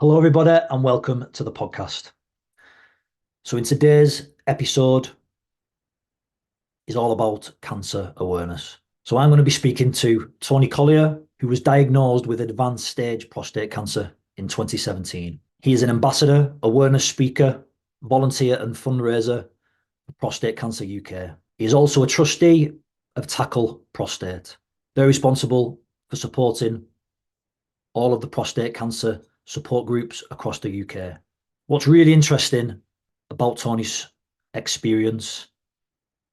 Hello, everybody, and welcome to the podcast. So, in today's episode is all about cancer awareness. So, I'm going to be speaking to Tony Collier, who was diagnosed with advanced stage prostate cancer in 2017. He is an ambassador, awareness speaker, volunteer, and fundraiser for Prostate Cancer UK. He is also a trustee of Tackle Prostate. They're responsible for supporting all of the prostate cancer support groups across the UK. What's really interesting about Tony's experience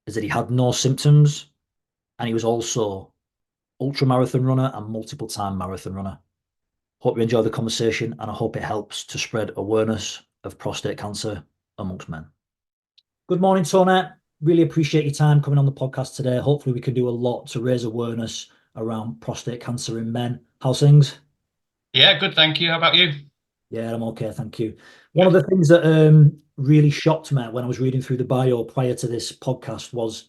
is that he had no symptoms and he was also ultramarathon runner and multiple time marathon runner. Hope you enjoy the conversation and I hope it helps to spread awareness of prostate cancer amongst men. Good morning, Tony. Really appreciate your time coming on the podcast today. Hopefully we can do a lot to raise awareness around prostate cancer in men. How's things? Yeah, good, thank you. How about you? Yeah, I'm okay, thank you. One of the things that really shocked me when I was reading through the bio prior to this podcast was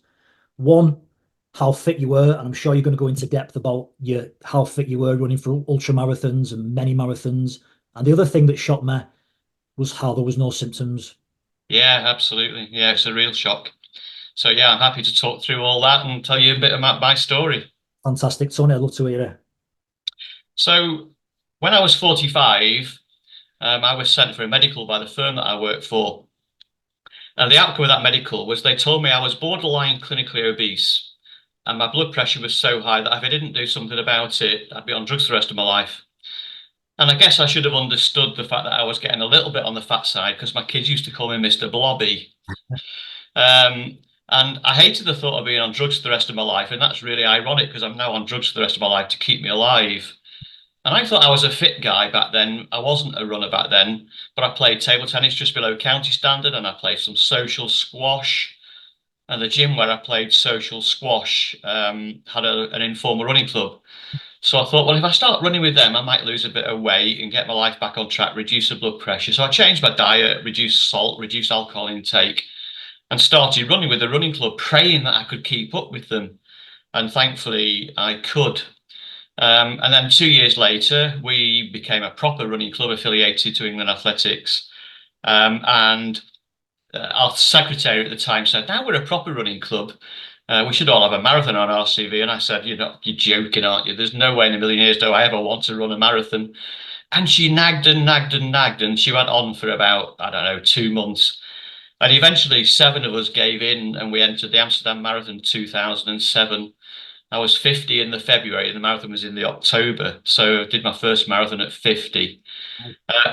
one, how fit you were, and I'm sure you're going to go into depth about how fit you were running for ultra marathons and many marathons. And the other thing that shocked me was how there was no symptoms. Yeah, absolutely. Yeah, it's a real shock. So yeah, I'm happy to talk through all that and tell you a bit about my story. Fantastic, Tony. I'd love to hear it. So when I was 45, I was sent for a medical by the firm that I worked for. And the outcome of that medical was they told me I was borderline clinically obese. And my blood pressure was so high that if I didn't do something about it, I'd be on drugs the rest of my life. And I guess I should have understood the fact that I was getting a little bit on the fat side because my kids used to call me Mr. Blobby. Um, and I hated the thought of being on drugs for the rest of my life. And that's really ironic because I'm now on drugs for the rest of my life to keep me alive. And I thought I was a fit guy back then. I wasn't a runner back then, but I played table tennis just below county standard and I played some social squash. And the gym where I played social squash had an informal running club. So I thought, well, if I start running with them, I might lose a bit of weight and get my life back on track, reduce the blood pressure. So I changed my diet, reduced salt, reduced alcohol intake, and started running with the running club, praying that I could keep up with them. And thankfully, I could. And then 2 years later, we became a proper running club affiliated to England Athletics. And our secretary at the time said, now we're a proper running club. We should all have a marathon on our CV. And I said, you're joking, aren't you? There's no way in a million years do I ever want to run a marathon. And she nagged and nagged and nagged. And she went on for about, I don't know, 2 months. And eventually, seven of us gave in and we entered the Amsterdam Marathon 2007. I was 50 in the February and the marathon was in the October. So I did my first marathon at 50.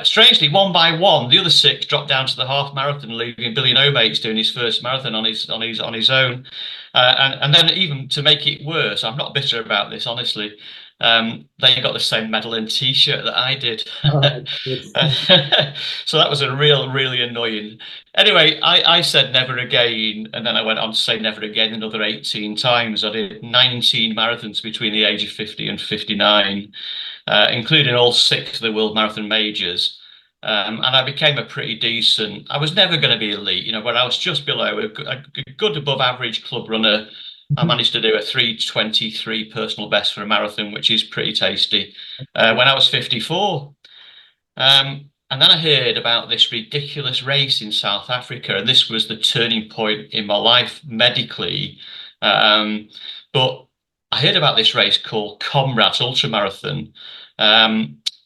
Strangely, one by one, the other six dropped down to the half marathon, leaving Billy No Mates doing his first marathon on his own. And then even to make it worse, I'm not bitter about this, honestly. They got the same medal and T-shirt that I did. Oh, good. So that was really annoying. Anyway, I said never again, and then I went on to say never again another 18 times. I did 19 marathons between the age of 50 and 59, including all six of the World Marathon Majors. And I became a pretty decent, I was never going to be elite, but I was just below a good above average club runner. I managed to do a 3:23 personal best for a marathon, which is pretty tasty, when I was 54. And then I heard about this ridiculous race in South Africa, and this was the turning point in my life medically. But I heard about this race called Comrades Ultramarathon.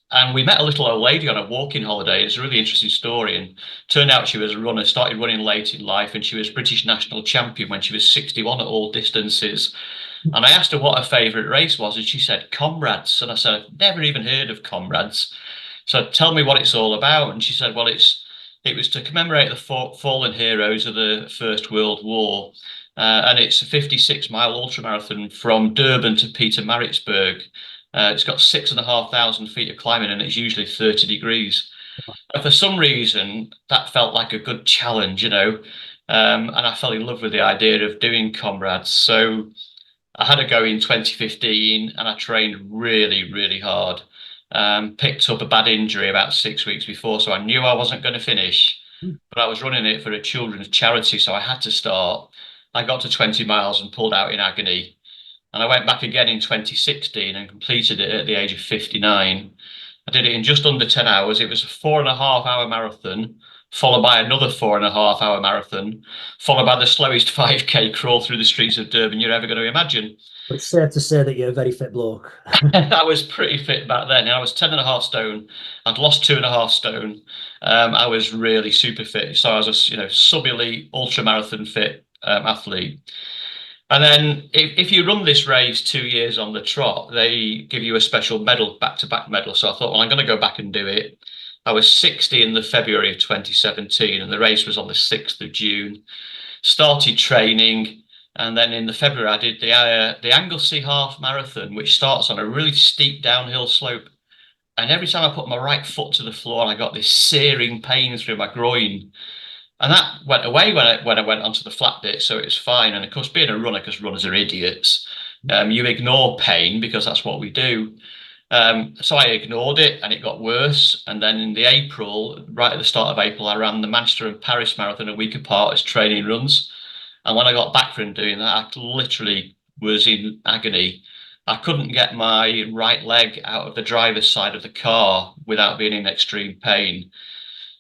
And we met a little old lady on a walking holiday. It's a really interesting story. And turned out she was a runner, started running late in life, and she was British national champion when she was 61 at all distances. And I asked her what her favourite race was, and she said Comrades. And I said, I've never even heard of Comrades. So tell me what it's all about. And she said, well, it was to commemorate the fallen heroes of the First World War. And it's a 56-mile ultramarathon from Durban to Pietermaritzburg. It's got 6,500 feet of climbing and it's usually 30 degrees. And for some reason, that felt like a good challenge. And I fell in love with the idea of doing Comrades. So I had a go in 2015 and I trained really hard. Picked up a bad injury about 6 weeks before, so I knew I wasn't going to finish, but I was running it for a children's charity, so I had to start. I got to 20 miles and pulled out in agony. And I went back again in 2016 and completed it at the age of 59. I did it in just under 10 hours. It was a 4.5 hour marathon, followed by another 4.5 hour marathon, followed by the slowest 5K crawl through the streets of Durban you're ever going to imagine. But it's safe to say that you're a very fit bloke. I was pretty fit back then. I was 10.5 stone. I'd lost 2.5 stone. I was really super fit. So I was a, sub-elite ultra marathon fit athlete. And then if you run this race 2 years on the trot, they give you a special medal, back-to-back medal. So I thought, well, I'm going to go back and do it. I was 60 in the February of 2017, and the race was on the 6th of June. Started training, and then in the February I did the Anglesey half marathon, which starts on a really steep downhill slope. And every time I put my right foot to the floor, I got this searing pain through my groin. And that went away when I went onto the flat bit, so it was fine. And of course, being a runner, because runners are idiots, you ignore pain because that's what we do. So I ignored it, and it got worse. And then in the April, right at the start of April, I ran the Manchester and Paris Marathon a week apart as training runs. And when I got back from doing that, I literally was in agony. I couldn't get my right leg out of the driver's side of the car without being in extreme pain.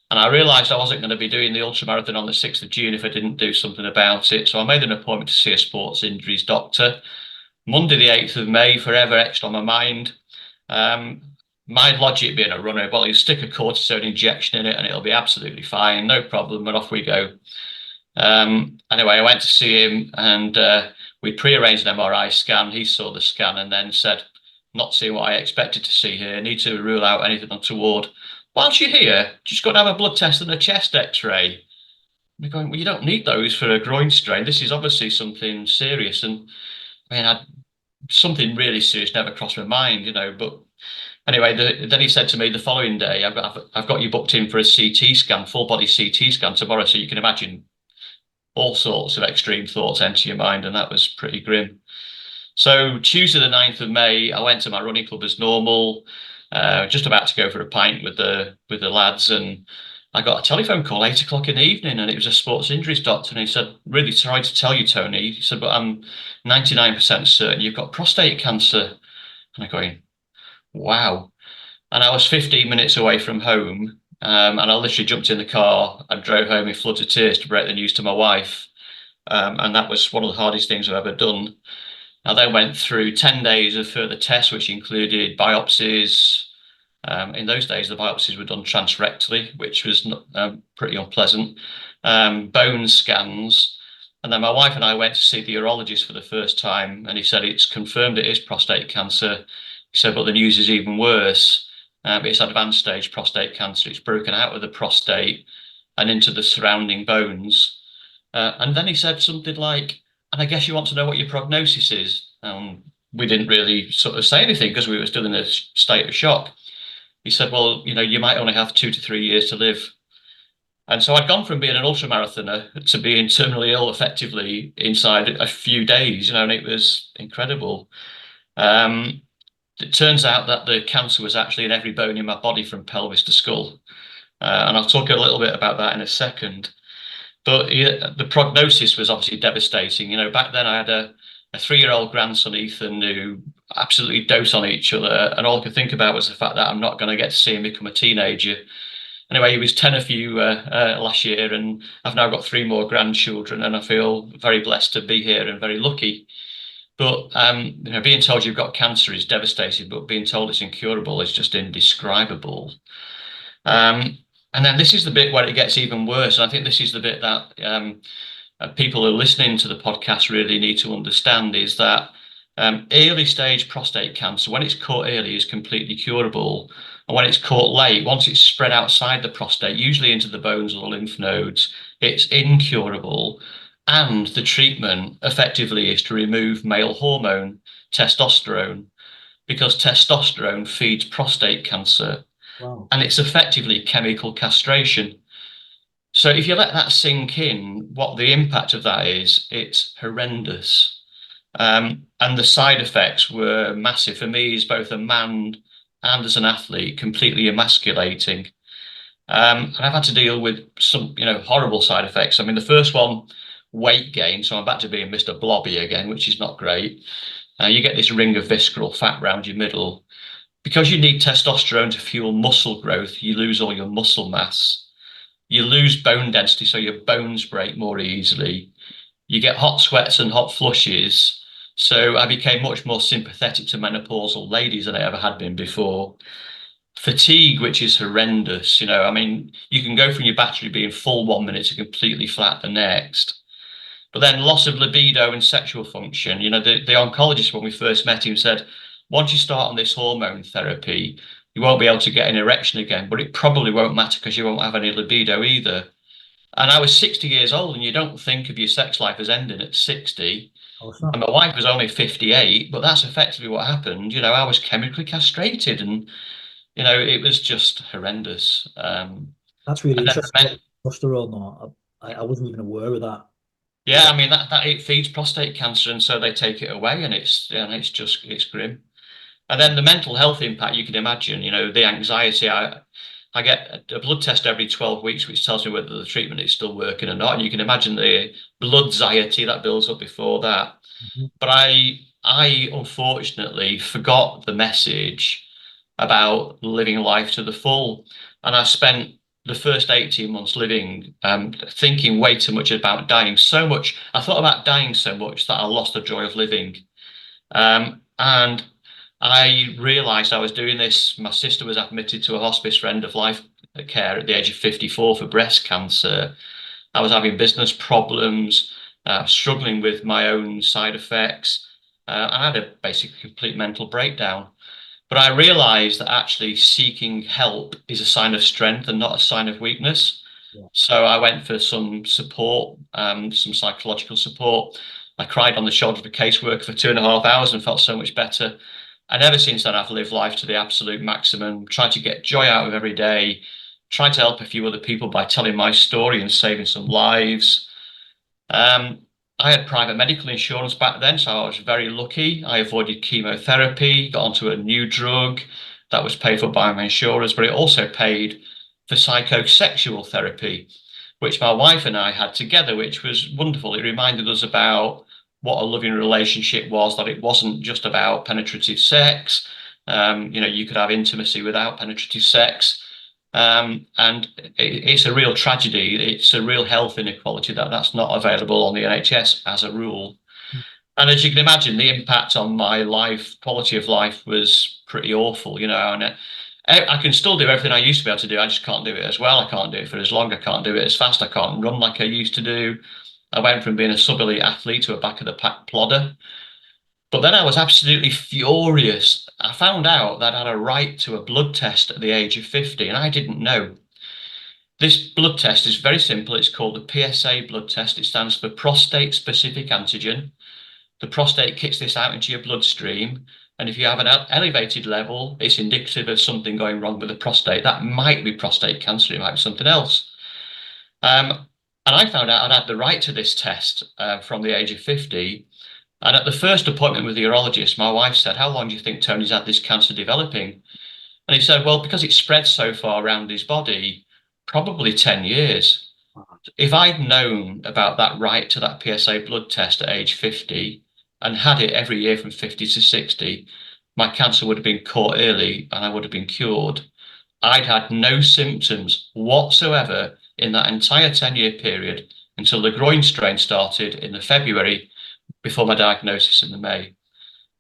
And I realised I wasn't going to be doing the ultramarathon on the 6th of June if I didn't do something about it. So I made an appointment to see a sports injuries doctor. Monday, the 8th of May, forever etched on my mind. My logic being a runner, well, you stick a cortisone injection in it and it'll be absolutely fine, no problem, and off we go. Anyway, I went to see him, and we pre-arranged an MRI scan. He saw the scan and then said, not seeing what I expected to see here, need to rule out anything untoward. Whilst you're here, just got to have a blood test and a chest x-ray. We're going, well, you don't need those for a groin strain. This is obviously something serious. And I mean, something really serious never crossed my mind, but anyway, then he said to me the following day, I've got you booked in for a CT scan, full body CT scan tomorrow. So you can imagine all sorts of extreme thoughts enter your mind, and that was pretty grim. So Tuesday, the 9th of May, I went to my running club as normal, just about to go for a pint with the lads, and I got a telephone call 8 o'clock in the evening, and it was a sports injuries doctor, and he said, really sorry to tell you, Tony. He said, but I'm 99% certain you've got prostate cancer. And I'm going, wow. And I was 15 minutes away from home, and I literally jumped in the car and drove home in floods of tears to break the news to my wife. And that was one of the hardest things I've ever done. I then went through 10 days of further tests, which included biopsies. In those days, the biopsies were done transrectally, which was pretty unpleasant. Bone scans. And then my wife and I went to see the urologist for the first time, and he said it's confirmed it is prostate cancer. He said, but the news is even worse. It's advanced stage prostate cancer. It's broken out of the prostate and into the surrounding bones. And then he said something like, and I guess you want to know what your prognosis is. We didn't really sort of say anything because we were still in a state of shock. He said, well, you might only have 2 to 3 years to live. And so I'd gone from being an ultramarathoner to being terminally ill effectively inside a few days, and it was incredible. It turns out that the cancer was actually in every bone in my body from pelvis to skull. And I'll talk a little bit about that in a second. But the prognosis was obviously devastating. Back then I had a 3-year-old grandson, Ethan, who absolutely dosed on each other. And all I could think about was the fact that I'm not going to get to see him become a teenager. Anyway, he was 10 a few last year, and I've now got 3 more grandchildren, and I feel very blessed to be here and very lucky. But being told you've got cancer is devastating, but being told it's incurable is just indescribable. And then this is the bit where it gets even worse. And I think this is the bit that people who are listening to the podcast really need to understand, is that early stage prostate cancer, when it's caught early, is completely curable. And when it's caught late, once it's spread outside the prostate, usually into the bones or the lymph nodes, it's incurable. And the treatment effectively is to remove male hormone, testosterone, because testosterone feeds prostate cancer. Wow. And it's effectively chemical castration. So if you let that sink in, what the impact of that is, it's horrendous. And the side effects were massive for me as both a man and as an athlete, completely emasculating. And I've had to deal with some, horrible side effects. I mean, the first one, weight gain. So I'm back to being Mr. Blobby again, which is not great. You get this ring of visceral fat around your middle. because you need testosterone to fuel muscle growth, you lose all your muscle mass. You lose bone density, so your bones break more easily. You get hot sweats and hot flushes. So I became much more sympathetic to menopausal ladies than I ever had been before. Fatigue, which is horrendous. I mean, you can go from your battery being full 1 minute to completely flat the next. But then loss of libido and sexual function. The oncologist, when we first met him, said, once you start on this hormone therapy, you won't be able to get an erection again, but it probably won't matter because you won't have any libido either. And I was 60 years old, and you don't think of your sex life as ending at 60. And my wife was only 58, but that's effectively what happened. I was chemically castrated, and it was just horrendous. That's really And then interesting about testosterone, though. I wasn't even aware of that. yeah, I mean that it feeds prostate cancer, and so they take it away, and it's grim. And then the mental health impact you can imagine. The anxiety. I get a blood test every 12 weeks, which tells me whether the treatment is still working or not. And you can imagine the blood anxiety that builds up before that. Mhm. But I unfortunately forgot the message about living life to the full. And I spent the first 18 months living, thinking way too much about dying. So much, I thought about dying so much that I lost the joy of living. And I realized I was doing this. My sister was admitted to a hospice for end of life care at the age of 54 for breast cancer. I was having business problems, struggling with my own side effects. I had a basically complete mental breakdown. But I realized that actually seeking help is a sign of strength and not a sign of weakness. Yeah. So I went for some support, some psychological support. I cried on the shoulder of a caseworker for 2.5 hours and felt so much better. And ever since then, I've lived life to the absolute maximum, tried to get joy out of every day, tried to help a few other people by telling my story and saving some lives. Um, I had private medical insurance back then, so I was very lucky. I avoided chemotherapy, got onto a new drug that was paid for by my insurers, but it also paid for psychosexual therapy, which my wife and I had together, which was wonderful. It reminded us about what a loving relationship was, that it wasn't just about penetrative sex. You could have intimacy without penetrative sex. And it's a real tragedy. It's a real health inequality that's not available on the NHS as a rule. And as you can imagine, the impact on my life, quality of life was pretty awful, and I can still do everything I used to be able to do. I just can't do it as well. I can't do it for as long. I can't do it as fast. I can't run like I used to do. I went from being a sub-elite athlete to a back of the pack plodder. But then I was absolutely furious. I found out that I had a right to a blood test at the age of 50, and I didn't know. This blood test is very simple. It's called the PSA blood test. It stands for prostate specific antigen. The prostate kicks this out into your bloodstream. And if you have an elevated level, it's indicative of something going wrong with the prostate. That might be prostate cancer. It might be something else. And I found out I'd had the right to this test from the age of 50. And at the first appointment with the urologist, my wife said, "How long do you think Tony's had this cancer developing?" And he said, "Well, because it spread so far around his body, probably 10 years. If I'd known about that right to that PSA blood test at age 50 and had it every year from 50 to 60, my cancer would have been caught early and I would have been cured. I'd had no symptoms whatsoever in that entire 10-year period until the groin strain started in the February before my diagnosis in the May.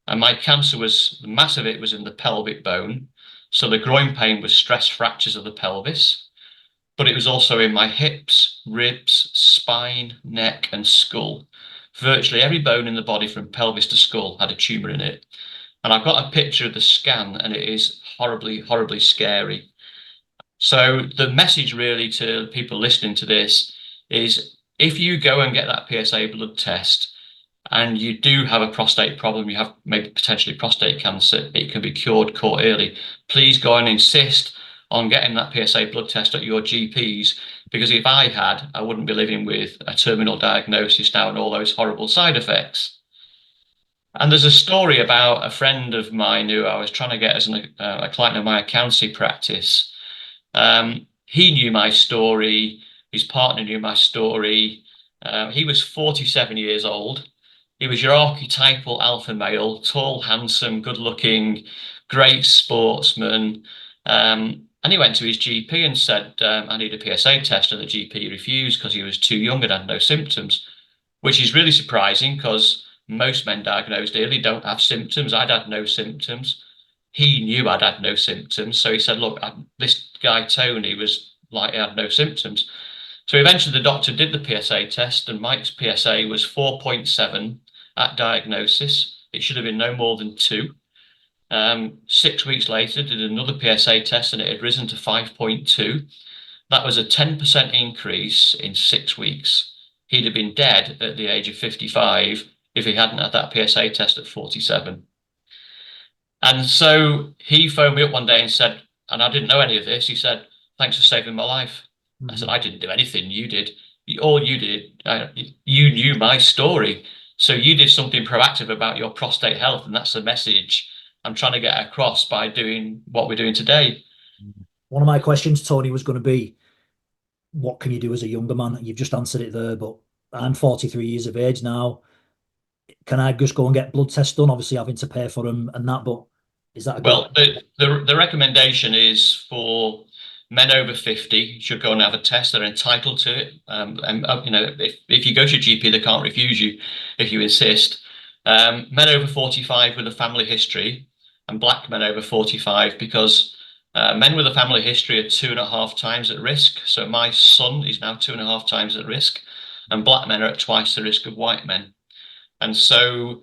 And my cancer was, the mass of it was in the pelvic bone. So the groin pain was stress fractures of the pelvis, but it was also in my hips, ribs, spine, neck, and skull. Virtually every bone in the body from pelvis to skull had a tumor in it. And I've got a picture of the scan, and it is horribly, horribly scary. So the message really to people listening to this is if you go and get that PSA blood test and you do have a prostate problem, you have maybe potentially prostate cancer, it can be cured, caught early. Please go and insist on getting that PSA blood test at your GPs, because if I had, I wouldn't be living with a terminal diagnosis now and all those horrible side effects. And there's a story about a friend of mine who I was trying to get as a client of my accountancy practice. He knew my story. His partner knew my story. He was 47 years old. He was your archetypal alpha male, tall, handsome, good looking, great sportsman. And he went to his GP and said, I need a PSA test. And the GP refused because he was too young and had no symptoms, which is really surprising because most men diagnosed early don't have symptoms. I'd had no symptoms. He knew I'd had no symptoms. So he said, look, this guy, Tony, was like, he had no symptoms. So eventually the doctor did the PSA test, and Mike's PSA was 4.7 at diagnosis. It should have been no more than 2. 6 weeks later, did another PSA test, and it had risen to 5.2. That was a 10% increase in 6 weeks. He'd have been dead at the age of 55 if he hadn't had that PSA test at 47. And so he phoned me up one day and said, and I didn't know any of this, he said, thanks for saving my life. I said, I didn't do anything, you did. All you did, you knew my story. So you did something proactive about your prostate health, and that's the message I'm trying to get across by doing what we're doing today. One of my questions, Tony, was going to be, what can you do as a younger man? You've just answered it there, but I'm 43 years of age now. Can I just go and get blood tests done? Obviously, having to pay for them and that, but is that a good? Well, the recommendation is for men over 50 should go and have a test. They're entitled to it. And you know, if you go to your GP, they can't refuse you if you insist. Men over 45 with a family history, and black men over 45, because men with a family history are 2.5 times at risk. So my son is now 2.5 times at risk, and black men are at twice the risk of white men. And so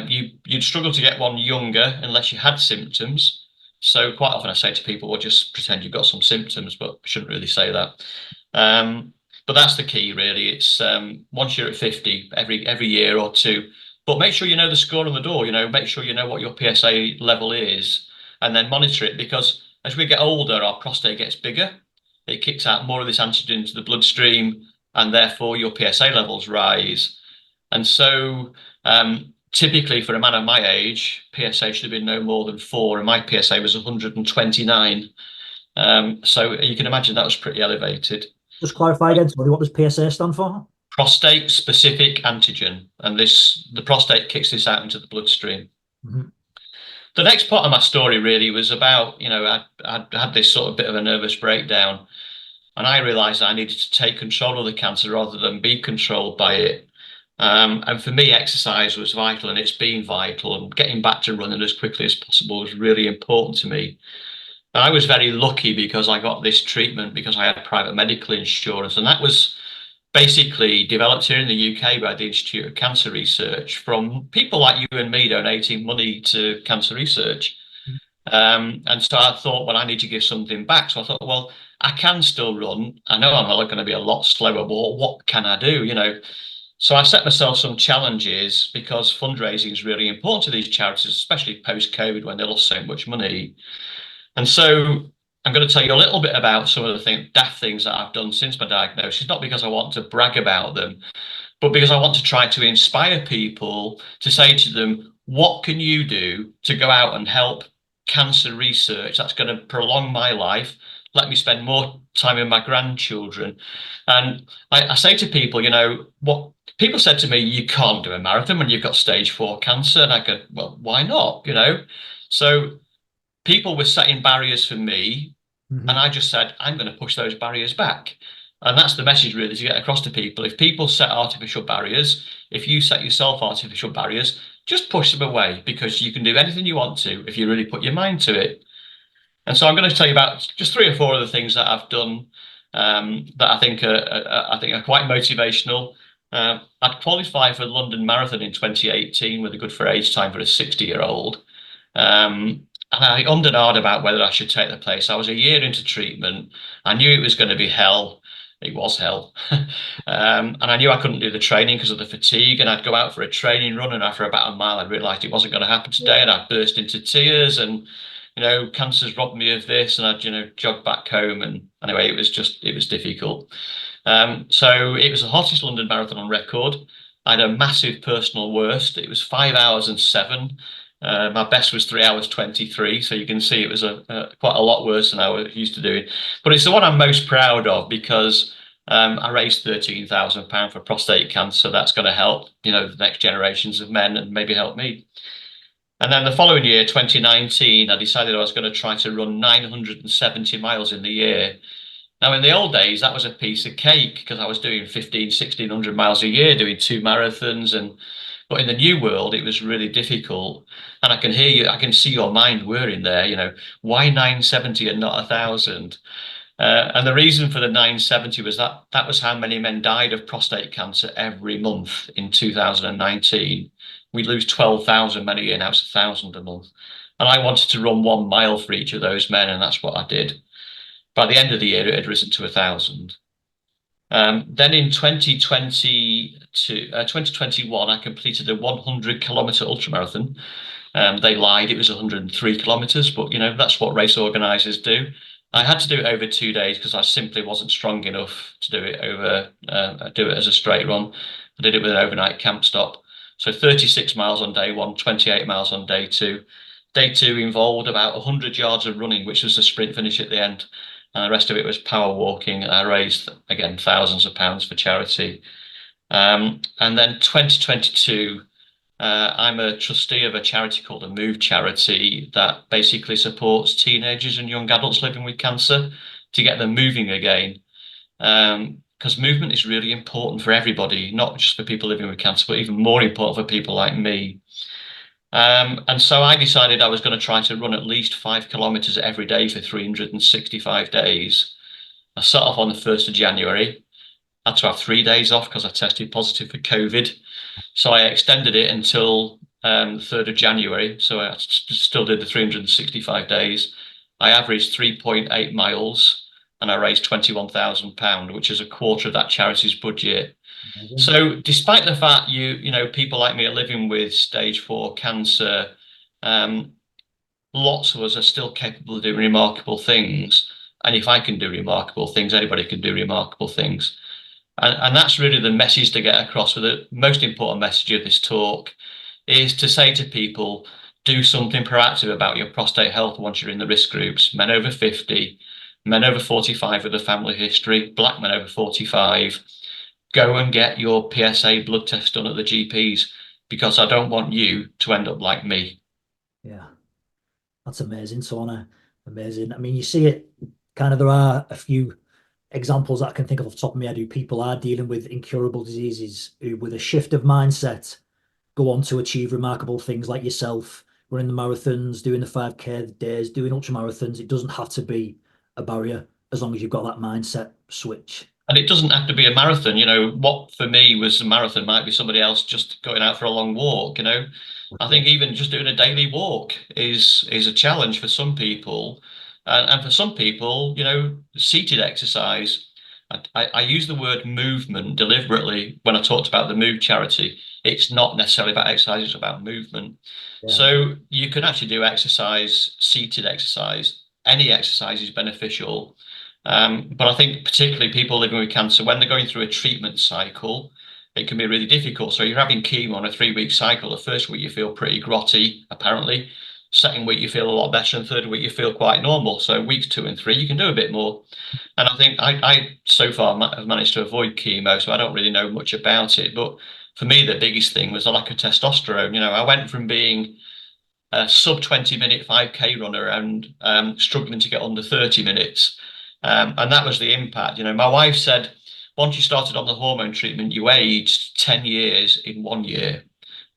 you'd struggle to get one younger unless you had symptoms. So quite often I say to people, well, just pretend you've got some symptoms, but I shouldn't really say that. But that's the key, really. It's once you're at 50, every year or two. But make sure you know the score on the door. You know, make sure you know what your PSA level is, and then monitor it, because as we get older, our prostate gets bigger. It kicks out more of this antigen into the bloodstream, and therefore your PSA levels rise. And so typically for a man of my age, PSA should have been no more than 4, and my PSA was 129. So you can imagine that was pretty elevated. Just clarify again, Tony, what does PSA stand for? Prostate specific antigen, and the prostate kicks this out into the bloodstream. The next part of my story really was about, you know, I'd had this sort of bit of a nervous breakdown, and I realized I needed to take control of the cancer rather than be controlled by it. And for me, exercise was vital, and it's been vital, and getting back to running as quickly as possible was really important to me. And I was very lucky because I got this treatment because I had private medical insurance, and that was basically developed here in the UK by the Institute of Cancer Research from people like you and me donating money to cancer research. And so I thought, well, I need to give something back. So I thought, well, I can still run. I know I'm going to be a lot slower, but what can I do? You know, so I set myself some challenges because fundraising is really important to these charities, especially post-COVID when they lost so much money. And so I'm going to tell you a little bit about some of the daft things that I've done since my diagnosis, not because I want to brag about them, but because I want to try to inspire people to say to them, what can you do to go out and help cancer research that's going to prolong my life, let me spend more time with my grandchildren? And I say to people, you know, what people said to me, you can't do a marathon when you've got stage 4 cancer. And I go, well, why not? You know, so people were setting barriers for me, and I just said, I'm going to push those barriers back. And that's the message really to get across to people. If people set artificial barriers, if you set yourself artificial barriers, just push them away, because you can do anything you want to if you really put your mind to it. And so I'm going to tell you about just 3 or 4 other things that I've done that I think are quite motivational. I'd qualified for the London Marathon in 2018 with a good for age time for a 60-year-old. And I ummed and ahed about whether I should take the place. I was a year into treatment. I knew it was going to be hell. It was hell. And I knew I couldn't do the training because of the fatigue. And I'd go out for a training run, and after about a mile, I realized it wasn't going to happen today. And I burst into tears, and, you know, cancer's robbed me of this. And I'd, you know, jog back home. And anyway, it was difficult. So it was the hottest London Marathon on record. I had a massive personal worst. It was 5 hours and 7. My best was 3 hours 23, so you can see it was quite a lot worse than I was used to doing. But it's the one I'm most proud of because I raised £13,000 for prostate cancer. That's going to help, the next generations of men and maybe help me. And then the following year, 2019, I decided I was going to try to run 970 miles in the year. Now, in the old days, that was a piece of cake because I was doing 15, 1600 miles a year, doing 2 marathons. But in the new world, it was really difficult. And I can hear you, I can see your mind whirring there, why 970 and not 1,000? And the reason for the 970 was that was how many men died of prostate cancer every month in 2019. We lose 12,000 men a year, now it's 1,000 a month. And I wanted to run 1 mile for each of those men, and that's what I did. By the end of the year, it had risen to 1,000. Then in 2021, I completed a 100-kilometer ultramarathon. They lied, it was 103 kilometers, but that's what race organizers do. I had to do it over 2 days because I simply wasn't strong enough to do it as a straight run. I did it with an overnight camp stop. So 36 miles on day one, 28 miles on day two. Day two involved about 100 yards of running, which was a sprint finish at the end. And the rest of it was power walking. I raised, again, thousands of pounds for charity. And then 2022, I'm a trustee of a charity called the Move Charity that basically supports teenagers and young adults living with cancer to get them moving again. Because movement is really important for everybody, not just for people living with cancer, but even more important for people like me. And so I decided I was going to try to run at least 5 kilometers every day for 365 days. I set off on the 1st of January. I had to have 3 days off because I tested positive for COVID. So I extended it until the 3rd of January. So I still did the 365 days. I averaged 3.8 miles and I raised £21,000, which is a quarter of that charity's budget. Amazing. So despite the fact people like me are living with stage 4 cancer, lots of us are still capable of doing remarkable things. And if I can do remarkable things, anybody can do remarkable things. And that's really the message to get across. With the most important message of this talk is to say to people, do something proactive about your prostate health once you're in the risk groups. Men over 50, men over 45 with a family history, black men over 45. Go and get your PSA blood test done at the GPs because I don't want you to end up like me. Yeah, that's amazing, Tony. Amazing. I mean, you see it kind of, there are a few examples that I can think of off the top of my head who people are dealing with incurable diseases who, with a shift of mindset, go on to achieve remarkable things like yourself, running the marathons, doing the 5K days, doing ultra marathons. It doesn't have to be a barrier as long as you've got that mindset switch. And it doesn't have to be a marathon. What for me was a marathon might be somebody else just going out for a long walk. I think even just doing a daily walk is a challenge for some people. And for some people, seated exercise. I use the word movement deliberately when I talked about the Move charity. It's not necessarily about exercise, it's about movement. Yeah. So you can actually do exercise, seated exercise. Any exercise is beneficial. But I think particularly people living with cancer, when they're going through a treatment cycle, it can be really difficult. So you're having chemo on a 3-week cycle. The first week you feel pretty grotty, apparently. Second week you feel a lot better, and third week you feel quite normal. So weeks 2 and 3 you can do a bit more. And I think I so far have managed to avoid chemo, so I don't really know much about it. But for me, the biggest thing was the lack of testosterone. I went from being a sub 20-minute 5K runner and struggling to get under 30 minutes. And that was the impact. My wife said, once you started on the hormone treatment, you aged 10 years in 1 year.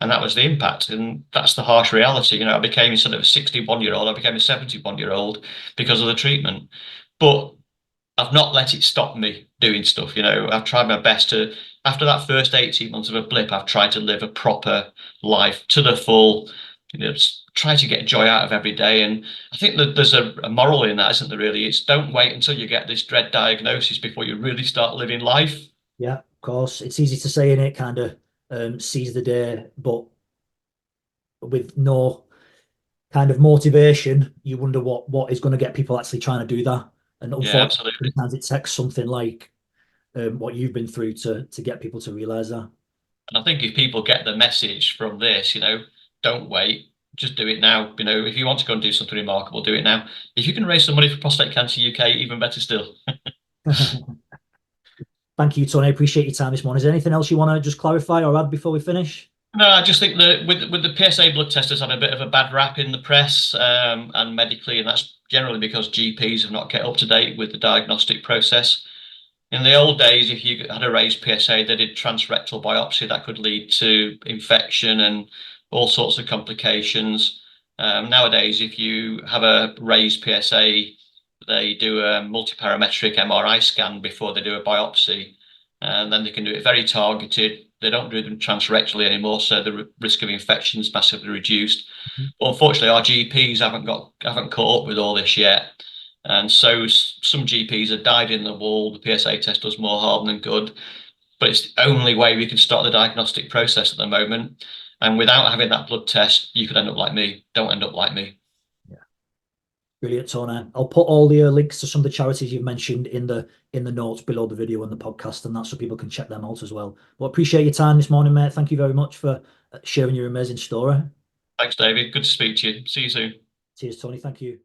And that was the impact. And that's the harsh reality. I became, instead of a 61-year-old, I became a 71-year-old because of the treatment. But I've not let it stop me doing stuff. I've tried my best to, after that first 18 months of a blip, I've tried to live a proper life to the full, try to get joy out of every day. And I think that there's a moral in that, isn't there, really? It's don't wait until you get this dread diagnosis before you really start living life. Yeah, of course. It's easy to say in it, kind of seize the day, but with no kind of motivation, you wonder what is going to get people actually trying to do that. And Yeah, unfortunately, absolutely. sometimes it takes something like what you've been through to get people to realize that. And I think if people get the message from this, don't wait, just do it now. If you want to go and do something remarkable, do it now. If you can raise some money for Prostate Cancer UK, even better still. Thank you, Tony. I appreciate your time this morning. Is there anything else you want to just clarify or add before we finish? No, I just think that with the PSA blood test has had a bit of a bad rap in the press and medically, and that's generally because GPs have not kept up to date with the diagnostic process. In the old days, if you had a raised PSA, they did transrectal biopsy that could lead to infection and all sorts of complications. Nowadays, if you have a raised PSA, they do a multiparametric MRI scan before they do a biopsy, and then they can do it very targeted. They don't do them transrectally anymore, so the risk of infection is massively reduced. But unfortunately, our GPs haven't caught up with all this yet. And so some GPs have died in the wool. The PSA test does more harm than good, but it's the only way we can start the diagnostic process at the moment. And without having that blood test, you could end up like me. Don't end up like me. Yeah, brilliant, Tony. I'll put all the links to some of the charities you've mentioned in the notes below the video and the podcast, and that so people can check them out as well. Well, appreciate your time this morning, mate. Thank you very much for sharing your amazing story. Thanks, David. Good to speak to you. See you soon. Cheers, Tony. Thank you.